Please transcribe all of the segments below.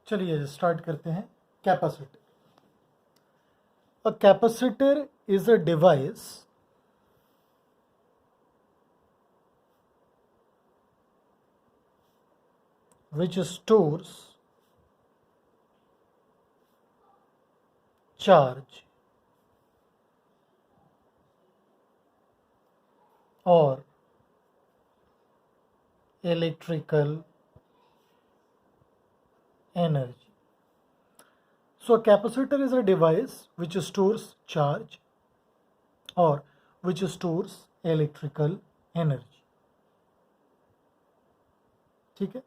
चलिए स्टार्ट करते हैं। Capacitor. A capacitor is a device which stores charge or electrical energy. So a capacitor is a device which stores charge or which stores electrical energy. ठीक है।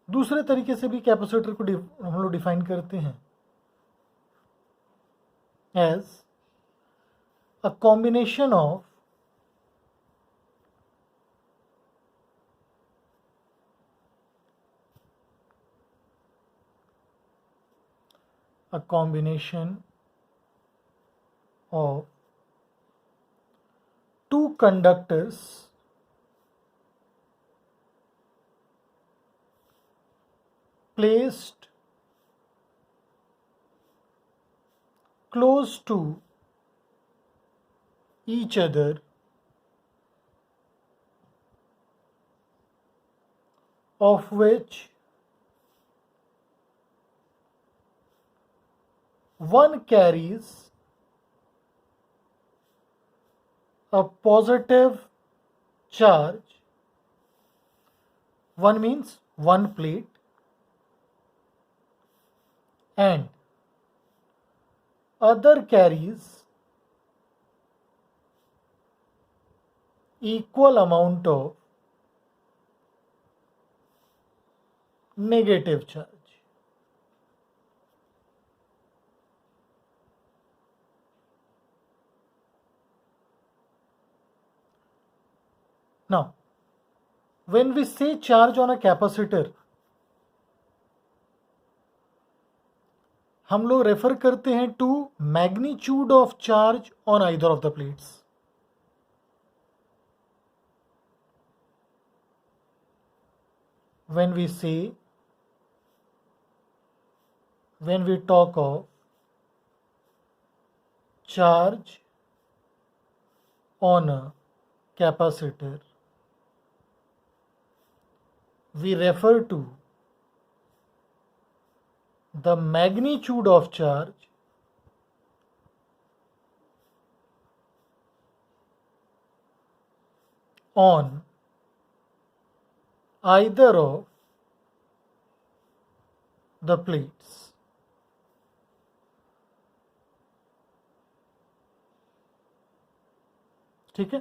दूसरे तरीके से भी कैपेसिटर को हम लोग डिफाइन करते हैं as a combination of two conductors placed close to each other of which one carries a positive charge. One means one plate, and other carries equal amount of negative charge. Now, when we say charge on a capacitor, हम लोग refer करते हैं to magnitude of charge on either of the plates. When we talk of charge on a capacitor, we refer to the magnitude of charge on either of the plates. ठीक है।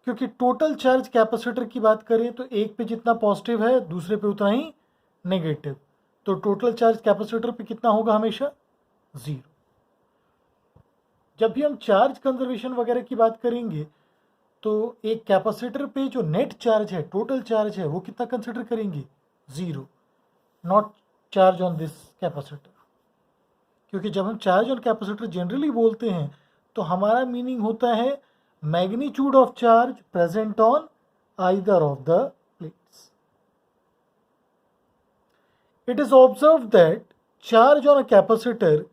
क्योंकि total charge capacitor की बात करें तो एक पे जितना पॉजिटिव है दूसरे पे उतना ही नेगेटिव, तो टोटल चार्ज कैपेसिटर पे कितना होगा? हमेशा जीरो। जब भी हम चार्ज कंजर्वेशन वगैरह की बात करेंगे तो एक कैपेसिटर पे जो नेट चार्ज है, टोटल चार्ज है, वो कितना कंसिडर करेंगे? Zero, not charge on this capacitor. क्योंकि जब हम चार्ज ऑन कैपेसिटर जनरली बोलते हैं तो हमारा मीनिंग होता है magnitude of charge present on either of the plates. It is observed that charge on a capacitor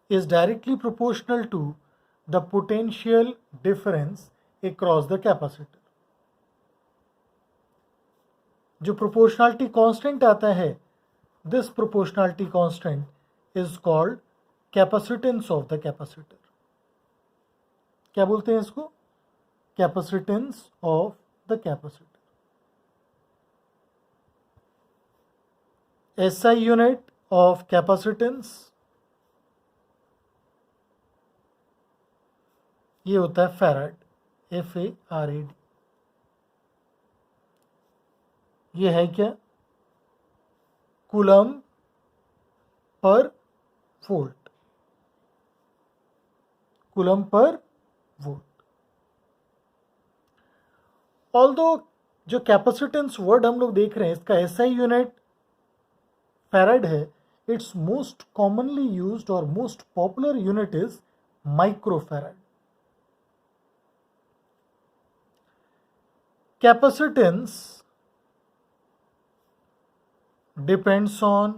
is directly proportional to the potential difference across the capacitor. जो proportionality constant आता है, this proportionality constant is called capacitance of the capacitor. क्या बोलते हैं इसको? Capacitance of the capacitor. SI unit of capacitance ये होता है फैराड, FARAD. ये है क्या? Coulomb per volt. Coulomb per volt. Although जो कैपेसिटेंस वर्ड हम लोग देख रहे हैं इसका एसआई यूनिट फैराड है, इट्स मोस्ट कॉमनली यूज्ड और most popular unit is microfarad. Capacitance depends on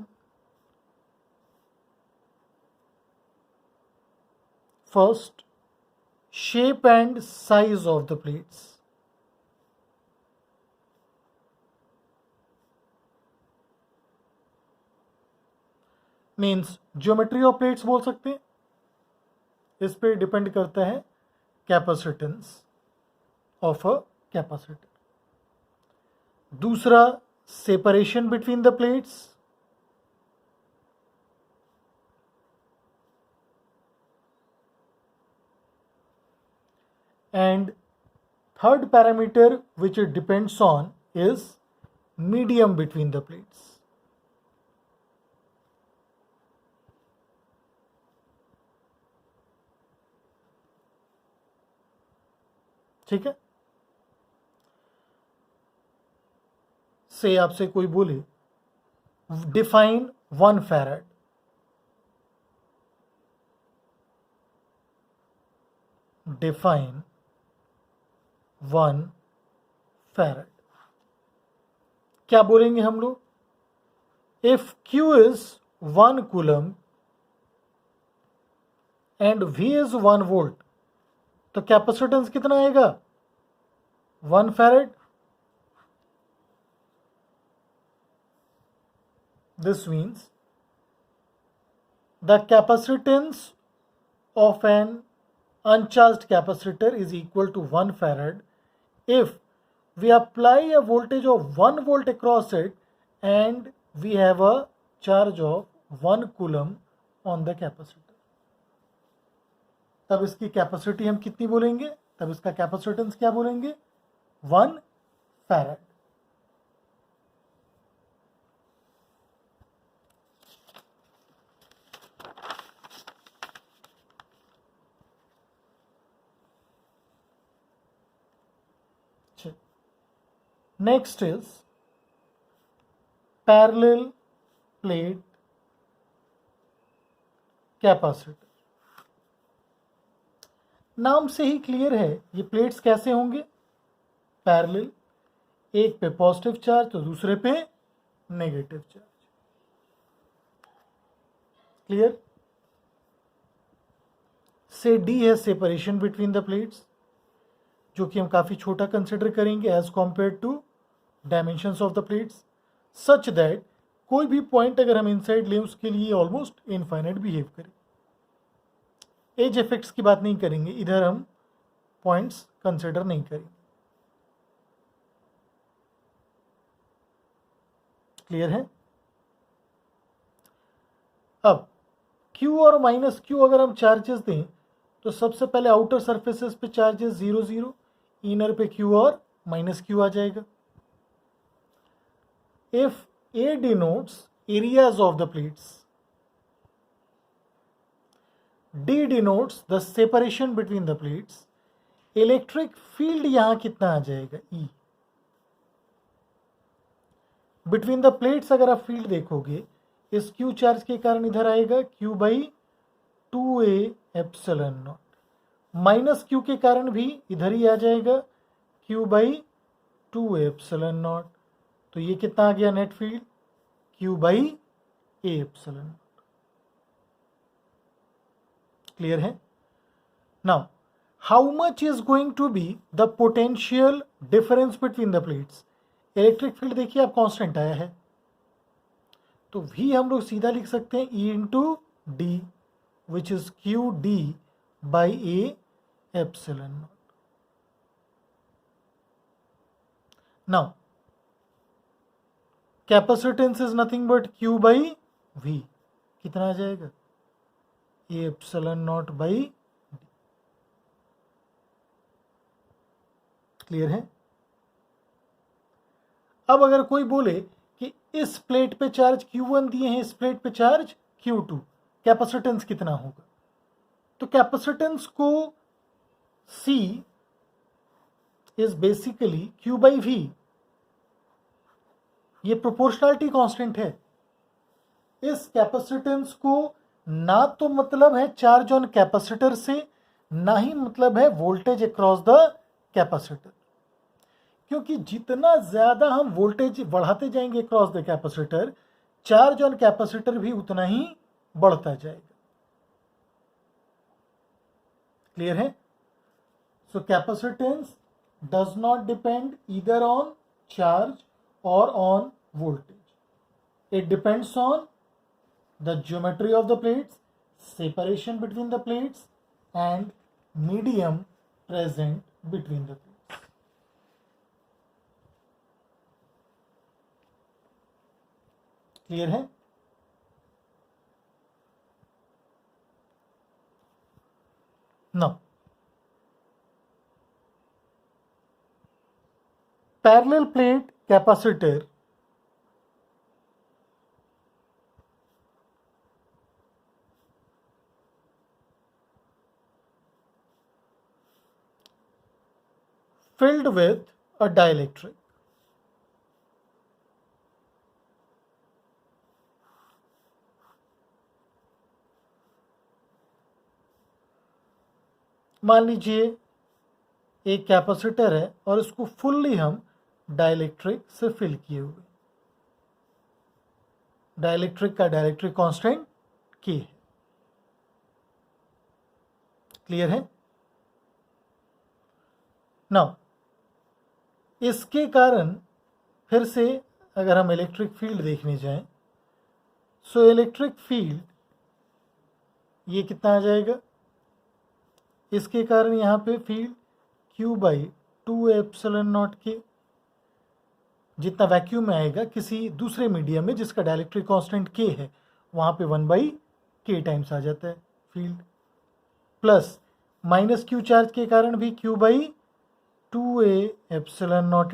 first shape and size of the plates. Means geometry of plates बोल सकते हैं, इस पे डिपेंड करता है कैपेसिटेंस ऑफ अ कैपेसिटर. दूसरा separation between the plates. And third parameter which it depends on is medium between the plates. ठीक है. से आपसे कोई बोले डिफाइन 1 फैराड, डिफाइन 1 फैराड, क्या बोलेंगे हम लोग? If Q is 1 coulomb and V is 1 volt, तो कैपेसिटेंस कितना आएगा? 1 farad. This means the capacitance of an uncharged capacitor is equal to 1 farad if we apply a voltage of 1 volt across it and we have a charge of 1 coulomb on the capacitor. तब इसकी capacity हम कितनी बोलेंगे? तब इसका capacitance क्या बोलेंगे? 1 farad. Next is parallel plate capacitor. नाम से ही क्लियर है ये प्लेट्स कैसे होंगे? पैरेलल, एक पे पॉजिटिव चार्ज तो दूसरे पे negative charge. Clear? Say D है सेपरेशन बिटवीन द प्लेट्स, जो कि हम काफ़ी छोटा कंसिडर करेंगे as compared to dimensions of the plates, such that कोई भी पॉइंट अगर हम इनसाइड लें उसके लिए ऑलमोस्ट इनफाइनाइट बिहेव करें. एज इफेक्ट्स की बात नहीं करेंगे, इधर हम पॉइंट्स कंसिडर नहीं करेंगे. क्लियर है? अब Q और माइनस Q अगर हम चार्जेस दें तो सबसे पहले आउटर सरफेसेस पे चार्जेस 0 0, इनर पे Q और माइनस Q आ जाएगा. If A denotes areas of the plates, D denotes the separation between the plates, electric field यहां कितना आ जाएगा? E. बिटवीन द प्लेट्स अगर आप फील्ड देखोगे, इस Q चार्ज के कारण इधर आएगा Q by 2A epsilon not, minus Q के कारण भी इधर ही आ जाएगा Q बाई 2 एप्सिलॉन नॉट. तो ये कितना आ गया net field? Q by A epsilon nought. Clear है? Now how much is going to be the potential difference between the plates? Electric field देखिए आप कांस्टेंट आया है, तो V हम लोग सीधा लिख सकते हैं E into D, which is Q D by A epsilon not. Now capacitance is nothing but Q by V. कितना आ जाएगा? A epsilon not by D. Clear है? अब अगर कोई बोले कि इस प्लेट पे चार्ज Q1 दिए हैं, इस प्लेट पे चार्ज Q2, कैपेसिटेंस कितना होगा? तो कैपेसिटेंस को C is basically Q by V. ये प्रोपोर्शनलिटी कांस्टेंट है. इस कैपेसिटेंस को ना तो मतलब है चार्ज ऑन कैपेसिटर से, ना ही मतलब है वोल्टेज अक्रॉस द कैपेसिटर. क्योंकि जितना ज़्यादा हम वोल्टेज बढ़ाते जाएंगे cross the capacitor, charge on capacitor भी उतना ही बढ़ता जाएगा। क्लियर है? So capacitance does not depend either on charge और on voltage. It depends on the geometry of the plates, separation between the plates, and medium present between the plates. Clear है? Now, parallel plate capacitor filled with a dielectric. मान लीजिए एक capacitor है और इसको fully हम dielectric से fill किए हुए। डाइलेक्ट्रिक का डाइलेक्ट्रिक कांस्टेंट K है। क्लियर है? नाउ इसके कारण फिर से अगर हम इलेक्ट्रिक फील्ड देखने जाएं, सो इलेक्ट्रिक फील्ड ये कितना आ जाएगा? इसके कारण यहाँ पे फील्ड Q/2ε0K, जितना वैक्यूम में आएगा किसी दूसरे मीडियम में जिसका डाइलेक्ट्रिक कांस्टेंट K है, वहाँ पे 1/K टाइम्स आ जाता है field, plus minus Q charge के कारण भी Q/2A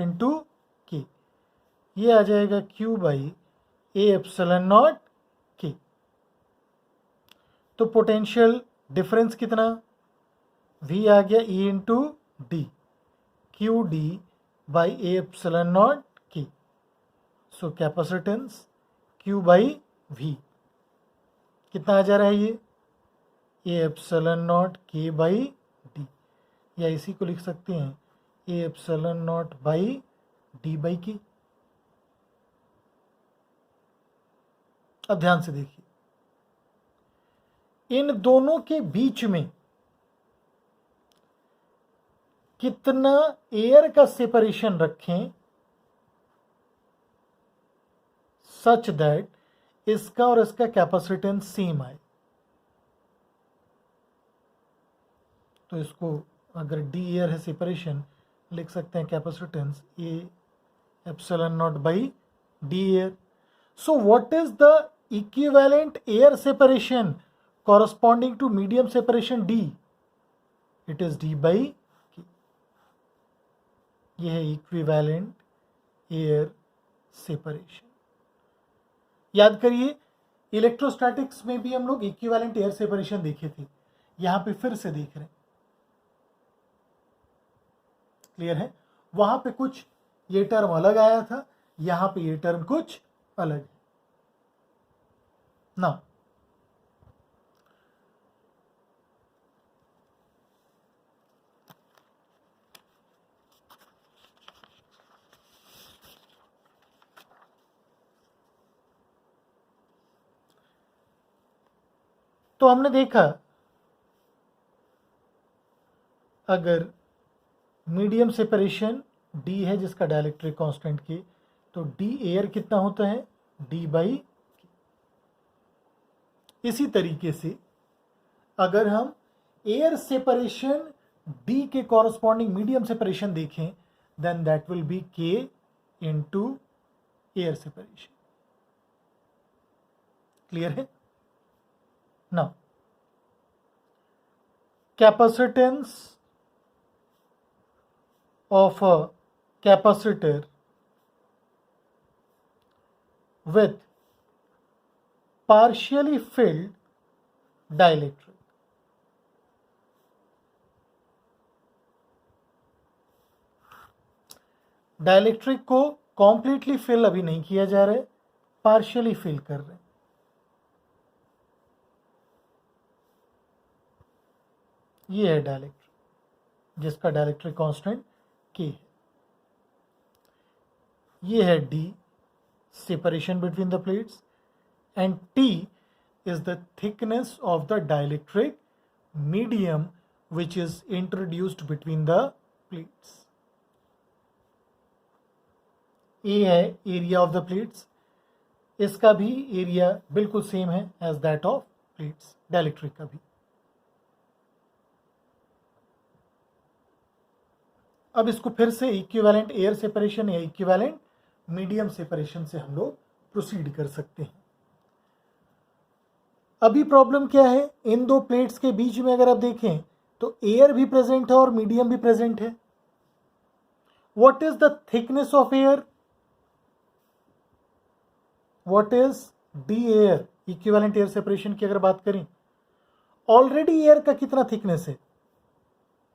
इंटू K, ये आ जाएगा Q/A/K। तो पोटेंशियल डिफरेंस कितना? V आ गया E इंटू डी, QD/A/K। सो कैपेसिटेंस Q/V कितना आ जा रहा है? ये A/0K/D, या इसी को लिख सकते हैं A/0/D/K। अब ध्यान से देखिए, इन दोनों के बीच में कितना एयर का सेपरेशन रखें सच दैट इसका और इसका कैपेसिटेंस सेम आए। तो इसको अगर डी एयर है सेपरेशन, लिख सकते हैं capacitance A/0/D air. So what is the equivalent air separation corresponding to medium separation D? It is D/K. यह है इक्विवेलेंट एयर सेपरेशन। याद करिए, इलेक्ट्रोस्टैटिक्स में भी हम लोग इक्विवेलेंट एयर सेपरेशन देखे थे, यहां पे फिर से देख रहे हैं। क्लियर है? वहां पे कुछ ये टर्म अलग आया था, यहां पे ये टर्म कुछ अलग है ना। तो हमने देखा अगर मीडियम सेपरेशन D है जिसका डाइलेक्ट्रिक कांस्टेंट K, तो D एयर कितना होता है? D/K। इसी तरीके से अगर हम एयर सेपरेशन D के कॉरस्पॉन्डिंग मीडियम सेपरेशन देखें, then that will be K into air separation. Clear है? Now capacitance of a capacitor with partially filled dielectric. Dielectric को कॉम्प्लीटली फिल अभी नहीं किया जा रहा है, पार्शियली फिल कर रहे हैं। ये है डाइलेक्ट्रिक जिसका डाइलेक्ट्रिक कांस्टेंट K है। ये है D, separation between the plates, and T is the thickness of the dielectric medium which is introduced between the plates. A है एरिया ऑफ द प्लेट्स, इसका भी एरिया बिल्कुल सेम है as that of plates, dielectric का भी। अब इसको फिर से इक्विवेलेंट एयर सेपरेशन या इक्विवेलेंट मीडियम सेपरेशन से हम लोग प्रोसीड कर सकते हैं। अभी प्रॉब्लम क्या है, इन दो प्लेट्स के बीच में अगर आप देखें तो एयर भी प्रेजेंट है और मीडियम भी प्रेजेंट है। What is the thickness of air? What is D air? Equivalent air separation की अगर बात करें, ऑलरेडी एयर का कितना थिकनेस है?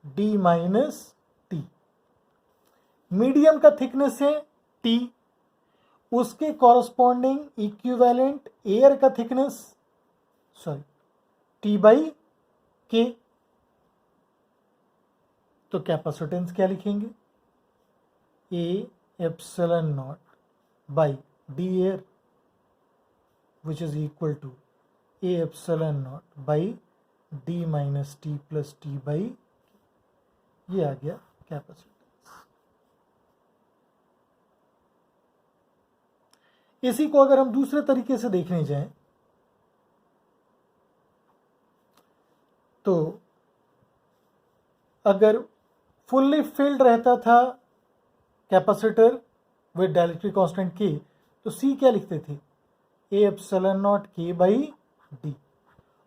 D minus T. मीडियम का थिकनेस है टी, उसके कॉरस्पॉन्डिंग इक्विवेलेंट एयर का थिकनेस टी बाई के। तो कैपेसिटेंस क्या लिखेंगे? A epsilon not by D air which is equal to A epsilon not by D minus T plus T by, ये आ गया कैपेसिटेंस। इसी को अगर हम दूसरे तरीके से देखने जाएं तो अगर फुल्ली फिल्ड रहता था कैपेसिटर विद डाइलेक्ट्रिक कांस्टेंट के, तो सी क्या लिखते थे? A epsilon nought K by D,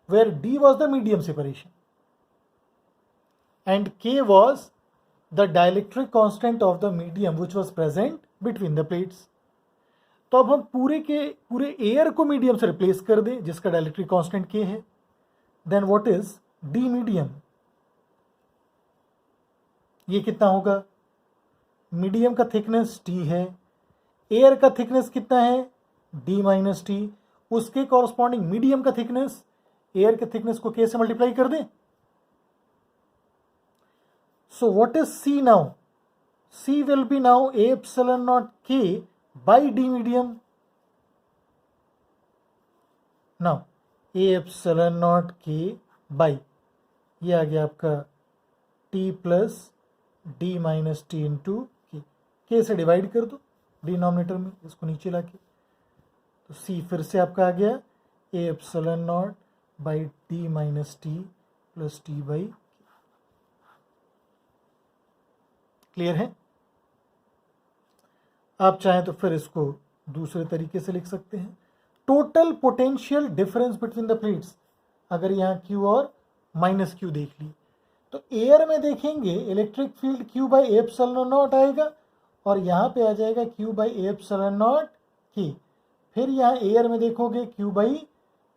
where D was the medium separation and K was the dielectric constant of the medium which was present between the plates. तो अब हम पूरे के पूरे एयर को मीडियम से रिप्लेस कर दें जिसका डाइलेक्ट्रिक कांस्टेंट के है, then what is D medium? ये कितना होगा? मीडियम का थिकनेस टी है, एयर का थिकनेस कितना है? डी माइनस टी, उसके कॉरस्पॉन्डिंग मीडियम का थिकनेस, एयर के थिकनेस को के से मल्टीप्लाई कर दें। So what is C now? C will be now A epsilon nought K by D medium. Now A epsilon nought K by, ये आ गया आपका T plus D minus T into के से डिवाइड कर दो डिनोमिनेटर में, इसको नीचे लाके, तो सी फिर से आपका आ गया A epsilon not by D minus T plus T by. Clear है? आप चाहें तो फिर इसको दूसरे तरीके से लिख सकते हैं, total potential difference between the plates. अगर यहाँ क्यू और माइनस क्यू देख ली तो एयर में देखेंगे electric field Q by epsilon not आएगा और यहाँ पे आ जाएगा क्यू बाई एप्सिलॉन नॉट के। फिर यहाँ एयर में देखोगे Q by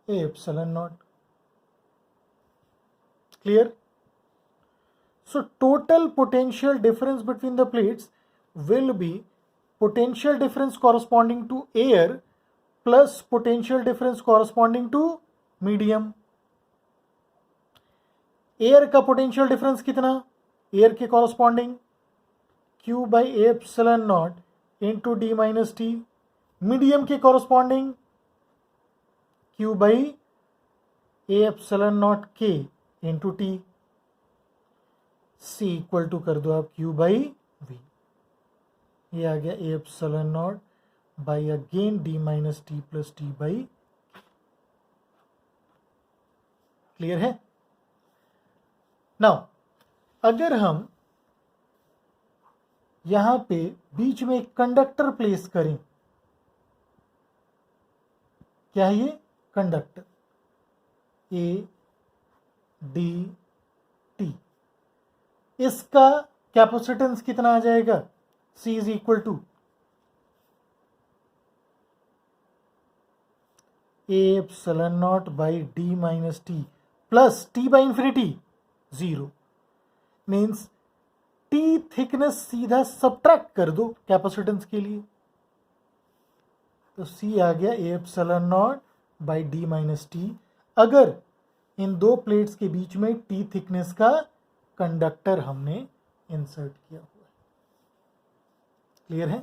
epsilon nought. Clear? So total potential difference between the plates will be potential difference corresponding to air plus potential difference corresponding to medium। Air का potential difference कितना? Air के corresponding Q by epsilon nought into D minus T. Medium के corresponding Q by epsilon nought K into T. C equal to कर दो आप Q by V, ये आ गया A epsilon not by again D minus T plus T by. Clear है? Now अगर हम यहां पे बीच में एक कंडक्टर प्लेस करें, क्या है ये? कंडक्टर ए डी टी, इसका कैपेसिटेंस कितना आ जाएगा? C is equal to A epsilon naught by D minus T plus T by infinity 0 means T thickness सीधा सब्ट्रैक्ट कर दो कैपेसिटेंस के लिए, तो C आ गया A epsilon naught by D minus T। अगर इन दो प्लेट्स के बीच में T थिकनेस का कंडक्टर हमने इंसर्ट किया हुआ। क्लियर है?